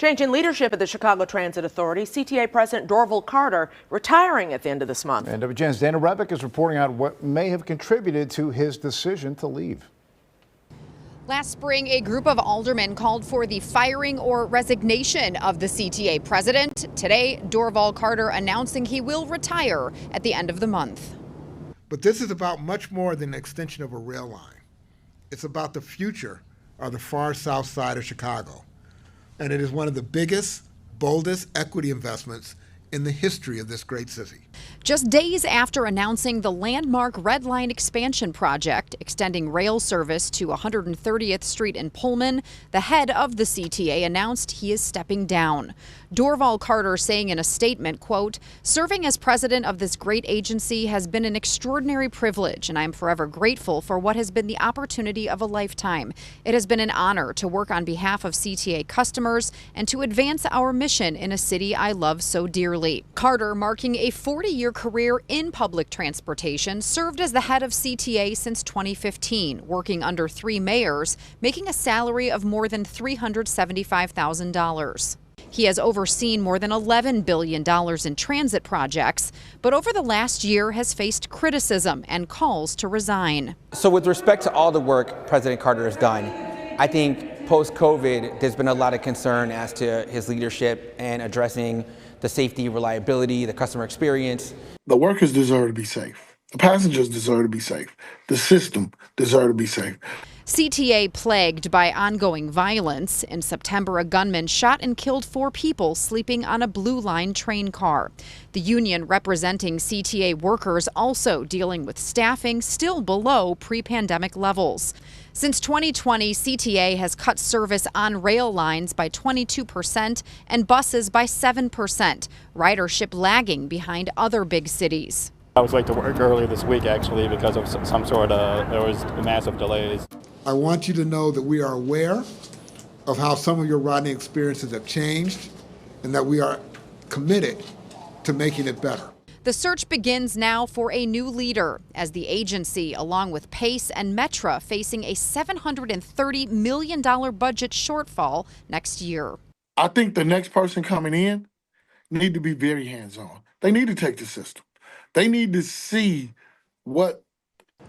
Changing leadership at the Chicago Transit Authority, CTA President Dorval Carter retiring at the end of this month. And WGN's Dana Rebick is reporting on what may have contributed to his decision to leave. Last spring, a group of aldermen called for the firing or resignation of the CTA president. Today, Dorval Carter announcing he will retire at the end of the month. But this is about much more than an extension of a rail line. It's about the future of the far south side of Chicago. And it is one of the biggest, boldest equity investments in the history of this great city. Just days after announcing the landmark Red Line expansion project, extending rail service to 130th Street in Pullman, the head of the CTA announced he is stepping down. Dorval Carter saying in a statement, quote, "Serving as president of this great agency has been an extraordinary privilege, and I am forever grateful for what has been the opportunity of a lifetime. It has been an honor to work on behalf of CTA customers and to advance our mission in a city I love so dearly." Carter, marking a 40-year career in public transportation, served as the head of CTA since 2015, working under 3 mayors, making a salary of more than $375,000. He has overseen more than $11 billion in transit projects, but over the last year has faced criticism and calls to resign. So with respect to all the work President Carter has done, I think post-COVID, there's been a lot of concern as to his leadership and addressing the safety, reliability, the customer experience. The workers deserve to be safe. The passengers deserve to be safe. The system deserves to be safe. CTA plagued by ongoing violence. In September, a gunman shot and killed 4 people sleeping on a Blue Line train car. The union representing CTA workers also dealing with staffing still below pre-pandemic levels. Since 2020, CTA has cut service on rail lines by 22% and buses by 7%, ridership lagging behind other big cities. I was late to work earlier this week, actually, because of there was massive delays. I want you to know that we are aware of how some of your riding experiences have changed and that we are committed to making it better. The search begins now for a new leader as the agency, along with Pace and Metra, facing a $730 million budget shortfall next year. I think the next person coming in need to be very hands-on. They need to take the system. They need to see what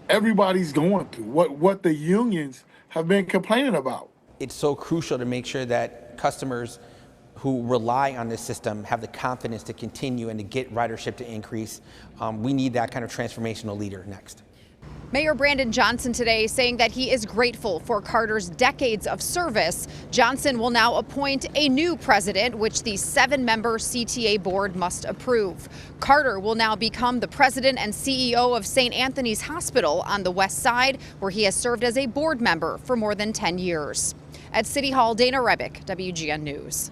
everybody's going through, what the unions have been complaining about. It's so crucial to make sure that customers who rely on this system have the confidence to continue and to get ridership to increase. We need that kind of transformational leader next. Mayor Brandon Johnson today saying that he is grateful for Carter's decades of service. Johnson will now appoint a new president, which the 7-member CTA board must approve. Carter will now become the president and CEO of St. Anthony's Hospital on the West Side, where he has served as a board member for more than 10 years. At City Hall, Dana Rebick, WGN News.